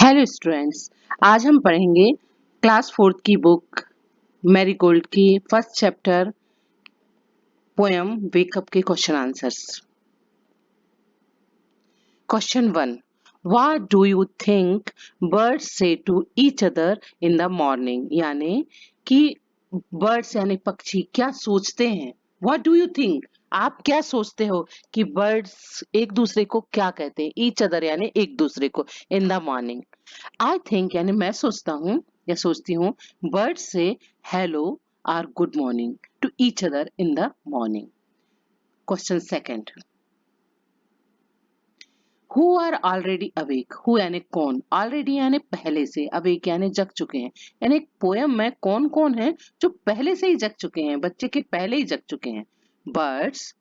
Hello students, आज हम पढ़ेंगे क्लास फोर्थ की बुक मैरीगोल्ड की फर्स्ट चैप्टर पोएम वेकअप के question answers. Question 1, what do you think birds say to each other in the morning? यानी कि birds यानी पक्षी क्या सोचते हैं। व्हाट डू यू थिंक, आप क्या सोचते हो कि बर्ड्स एक दूसरे को क्या कहते हैं? ईच अदर यानी एक दूसरे को, इन द मॉर्निंग। आई थिंक यानी मैं सोचता हूँ या सोचती हूँ, बर्ड्स से हेलो और good morning to each other in the morning. Question second, who are already awake? Who यानी कौन, ऑलरेडी यानी पहले से, अवेक यानी जग चुके हैं। यानी पोयम में कौन कौन है जो पहले से ही जग चुके हैं, बच्चे के पहले ही जग चुके हैं? बर्ड्स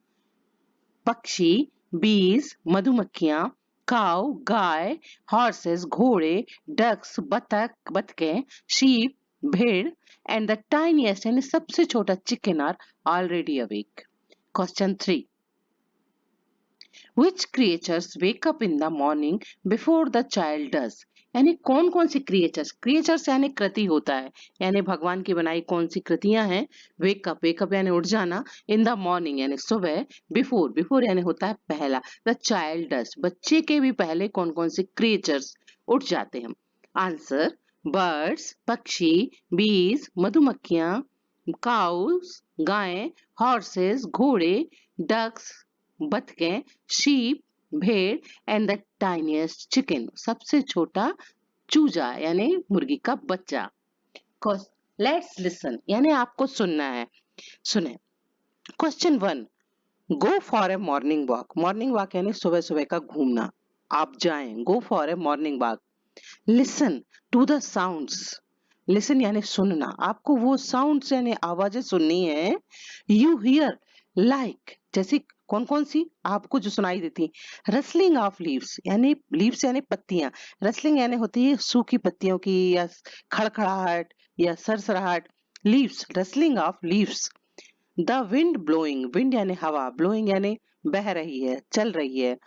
पक्षी, बीज मधुमक्खियां, काउ गाय, हॉर्सेस घोड़े, डक्स बतख बतखें, शीप भेड़, एंड द टाइनीएस्ट यानी सबसे छोटा chicken are already awake. Question 3, Which creatures wake up in the morning before the child does? यानी कौन कौन सी क्रिएचर्स यानी कृति होता है, यानी भगवान की बनाई कौन सी कृतियां हैं। वेकअप, वेकअप यानी उठ जाना, इन द मॉर्निंग यानी सुबह, बिफोर, बिफोर यानी होता है पहला, द चाइल्ड डज बच्चे के भी पहले कौन कौन से क्रिएचर्स उठ जाते हैं? आंसर, बर्ड्स पक्षी, बीज मधुमक्खियां, काउस गायें, हॉर्सेस घोड़े, डक्स बतखें, शीप भेड़, एंड द टाइनिएस्ट चिकन सबसे छोटा चूजा यानी मुर्गी का बच्चा। लेट्स लिसन यानी आपको सुनना है, सुने। Question 1, go for a morning walk. Morning walk यानी सुबह सुबह का घूमना, आप जाएं, go for a morning walk. Listen to the sounds, listen यानी सुनना, आपको वो साउंड्स यानी आवाजें सुननी है। यू हियर लाइक जैसे कौन कौन सी आपको जो सुनाई देती, रसलिंग ऑफ लीव्स यानी लीव्स यानी पत्तियां, रसलिंग यानी होती है सूखी पत्तियों की या खड़खड़ाहट या सरसराहट, leaves rustling of leaves. The wind blowing, wind यानी हवा, ब्लोइंग यानी बह रही है चल रही है।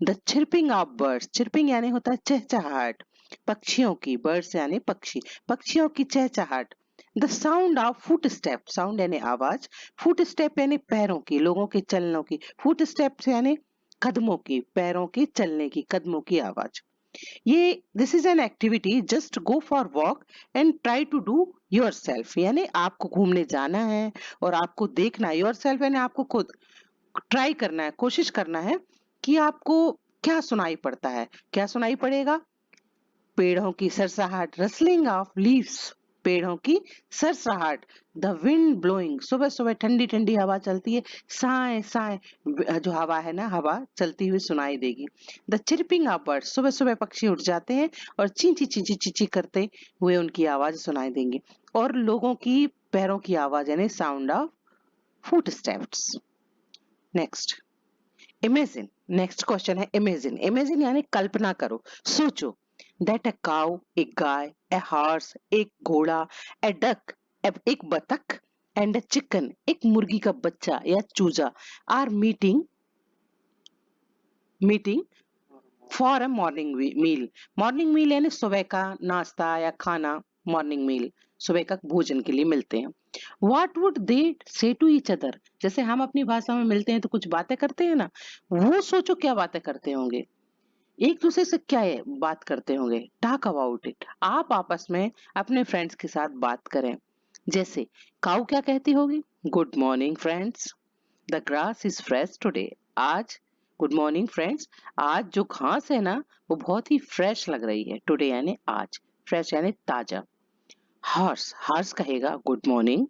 The chirping of birds, chirping यानी होता है चहचहाहट पक्षियों की, बर्ड्स यानी पक्षी, पक्षियों की चहचहाट। The sound of foot step, sound यानी आवाज, फुट स्टेप यानी पैरों की, लोगों के चलनों की, फुट स्टेप यानी कदमों की, पैरों के चलने की, कदमों की आवाज। ये this is an activity, just go for walk and try to do yourself, यानी आपको घूमने जाना है और आपको देखना है, योर सेल्फ यानी आपको खुद ट्राई करना है, कोशिश करना है कि आपको क्या सुनाई पड़ता है। क्या सुनाई पड़ेगा? पेड़ों की सरसराहट, रसलिंग ऑफ लीव्स, पेड़ों की सरसराहट। द विंड ब्लोइंग, सुबह सुबह ठंडी ठंडी हवा चलती है, साए साए जो हवा है ना, हवा चलती हुई सुनाई देगी। द चिरपिंग ऑफ बर्ड्स, सुबह सुबह पक्षी उठ जाते हैं और चींची चींची चींची करते हुए उनकी आवाज सुनाई देंगी। और लोगों की पैरों की आवाज यानी sound of foot steps. Next, imagine, next question है इमेजिन। इमेजिन यानी कल्पना करो, सोचो। दैट अ काउ, एक गाय, ए हॉर्स, एक घोड़ा, ए डक, एक बतख, एंड अ चिकन, एक मुर्गी का बच्चा या चूजा, are meeting for a morning meal. Morning meal यानी सुबह का नाश्ता या खाना, मॉर्निंग मील सुबह का भोजन के लिए मिलते हैं। व्हाट वुड दे से टू ईच अदर, जैसे हम अपनी भाषा में मिलते हैं तो कुछ बातें करते हैं ना, वो सोचो क्या बातें करते होंगे, एक दूसरे से क्या है बात करते होंगे। टॉक अबाउट इट, आप आपस में अपने फ्रेंड्स के साथ बात करें। जैसे काऊ क्या कहती होगी, good morning friends, the grass is fresh today. आज गुड मॉर्निंग फ्रेंड्स, आज जो घास है ना वो बहुत ही फ्रेश लग रही है। टुडे यानी आज, फ्रेश यानी ताजा। हॉर्स, हॉर्स कहेगा good morning,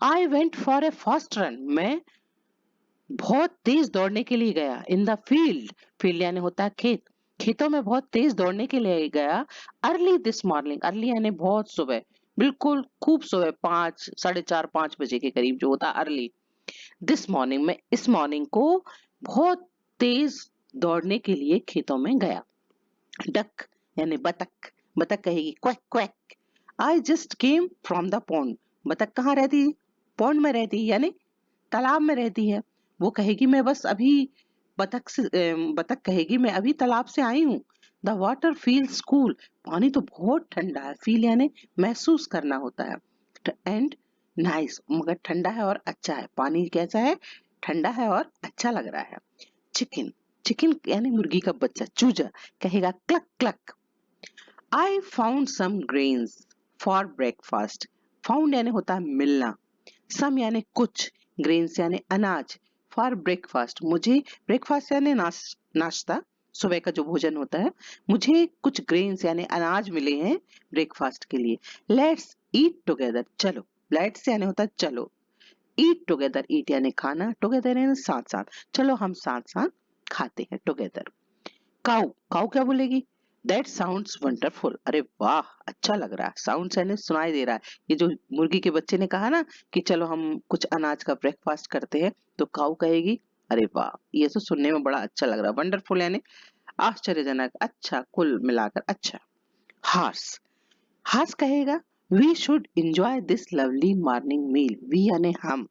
I went for a fast run, मैं बहुत तेज दौड़ने के लिए गया। इन द फील्ड, फील्ड यानी होता है खेत, खेतों में बहुत तेज दौड़ने के लिए गया। अर्ली दिस मॉर्निंग, अर्ली यानी बहुत सुबह, बिल्कुल खूब सुबह, 5, 4:30, 5 बजे के करीब जो होता है अर्ली। दिस मॉर्निंग में, इस मॉर्निंग को बहुत तेज दौड़ने के लिए खेतों में गया। डक यानी बतख, बतख कहेगी quack quack, I just came from the pond. बतख कहाँ रहती है? पॉन्ड में रहती है यानी तालाब में रहती है। वो कहेगी मैं बस अभी, बतख कहेगी मैं अभी तालाब से आई हूँ। द वाटर फील्स कूल, पानी तो बहुत ठंडा है, फील यानी महसूस करना होता है, एंड नाइस मगर ठंडा है और अच्छा है, पानी कैसा है, ठंडा है और अच्छा लग रहा है। चिकन, चिकन यानी मुर्गी का बच्चा, चूजा कहेगा cluck cluck. I found some grains for breakfast, found यानी होता है मिलना, सम यानी कुछ, ग्रेन्स यानी अनाज, फॉर ब्रेकफास्ट मुझे, ब्रेकफास्ट यानी नाश्ता, सुबह का जो भोजन होता है, मुझे कुछ ग्रेन्स यानी अनाज मिले हैं ब्रेकफास्ट के लिए। लेट्स ईट टुगेदर, चलो, लेट्स यानी होता है चलो, ईट टुगेदर, ईट यानी खाना, टुगेदर यानी साथ साथ, चलो हम साथ साथ खाते हैं टुगेदर। काऊ, काऊ क्या बोलेगी, दैट साउंड्स वंडरफुल, अरे वाह अच्छा लग रहा है, साउंड यानी सुनाई दे रहा है, ये जो मुर्गी के बच्चे ने कहा ना कि चलो हम कुछ अनाज का ब्रेकफास्ट करते हैं, तो काऊ कहेगी अरे वाह ये तो सुनने में बड़ा अच्छा लग रहा है, वंडरफुल यानी आश्चर्यजनक, अच्छा, कुल मिलाकर अच्छा। हार्स, हार्स कहेगा we should enjoy this lovely morning meal, we यानी हम,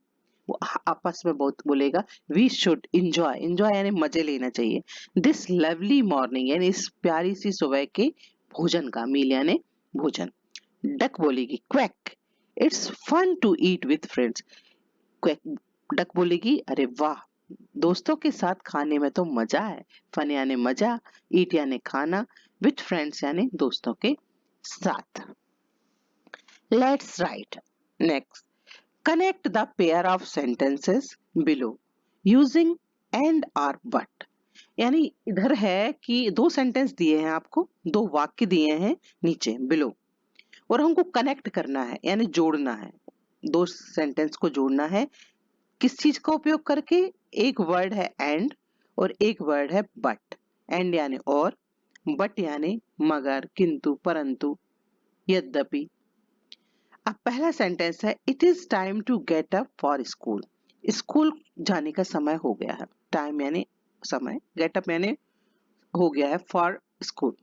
वो आपस में बहुत बोलेगा, वी शुड एंजॉय, एंजॉय यानी मजे लेना चाहिए, दिस लवली मॉर्निंग यानी इस प्यारी सी सुबह के भोजन का, मील यानी भोजन। डक बोलेगी quack, it's fun to eat with friends, quack, duck बोलेगी अरे वाह दोस्तों के साथ खाने में तो मजा है, फन यानी मजा, ईट यानी खाना, विथ फ्रेंड्स यानी दोस्तों के साथ। Let's write next, connect the pair of sentences below using and or but, यानी इधर है कि दो सेंटेंस दिए हैं आपको, दो वाक्य दिए हैं नीचे बिलो, और हमको कनेक्ट करना है यानी जोड़ना है, दो सेंटेंस को जोड़ना है, किस चीज का उपयोग करके, एक वर्ड है एंड और एक वर्ड है बट, एंड यानी और, बट यानी मगर, किंतु, परंतु, यद्यपि। अब पहला सेंटेंस है it is time to get up for school, school जाने का समय हो गया है, टाइम यानी समय, गेट अप यानी हो गया है, for school.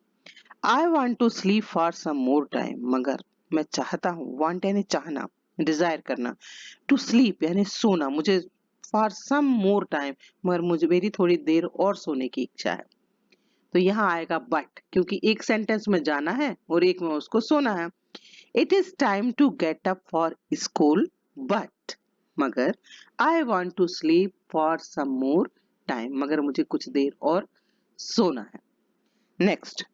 I want to sleep for some more time, मगर मैं चाहता हूँ, वांट यानी चाहना, डिजायर करना, टू स्लीप यानी सोना, मुझे फॉर सम मोर टाइम, मगर मुझे मेरी थोड़ी देर और सोने की इच्छा है। तो यहाँ आएगा बट, क्योंकि एक सेंटेंस में जाना है और एक में उसको सोना है। It is time to get up for school but, मगर I want to sleep for some more time, मगर मुझे कुछ देर और सोना है। Next,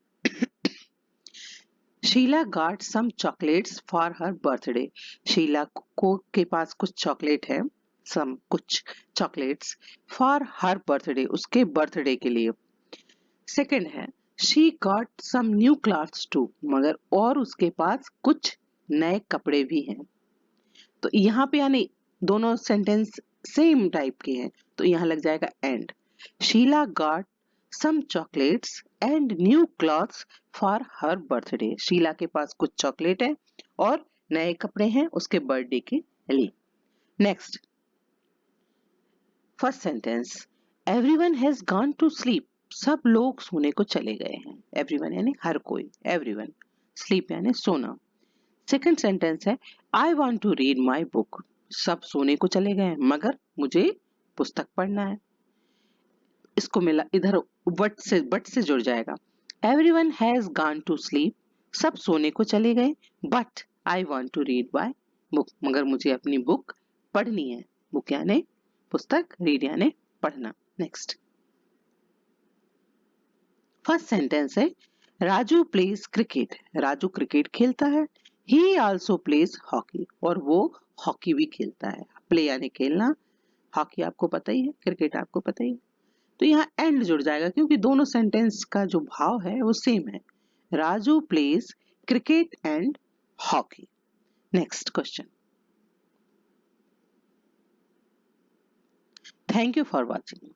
Sheela got some chocolates for her birthday, Sheela को के पास कुछ चॉकलेट है, सम कुछ चॉकलेट्स, फॉर हर बर्थडे उसके बर्थडे के लिए। सेकंड है she got some new clothes too, मगर और उसके पास कुछ नए कपड़े भी हैं। तो यहाँ पे यानी दोनों सेंटेंस सेम टाइप के हैं, तो यहाँ लग जाएगा and, Sheela got some chocolates and new clothes for her birthday, Sheela के पास कुछ चॉकलेट है और नए कपड़े हैं उसके बर्थडे के लिए। Next, first sentence, everyone has gone to sleep, सब लोग सोने को चले गए हैं, एवरीवन यानी हर कोई, एवरीवन, स्लीप यानी सोना। सेकंड सेंटेंस है I want to read my book, सब सोने को चले गए हैं मगर मुझे पुस्तक पढ़ना है, इसको मिला इधर बट से जुड़ जाएगा, everyone has gone to sleep, सब सोने को चले गए, but I want to read my book, मगर मुझे अपनी बुक पढ़नी है, बुक यानी पुस्तक, रीड यानी पढ़ना। नेक्स्ट, फर्स्ट सेंटेंस है Raju pledge cricket, Raju cricket खेलता है, ही आल्सो प्लेज हॉकी, और वो हॉकी भी खेलता है, प्ले यानी खेलना, हॉकी आपको पता ही है, क्रिकेट आपको पता ही है, तो यहाँ एंड जुड़ जाएगा क्योंकि दोनों सेंटेंस का जो भाव है वो सेम है, Raju pledge cricket and hockey. Next question, thank you for watching.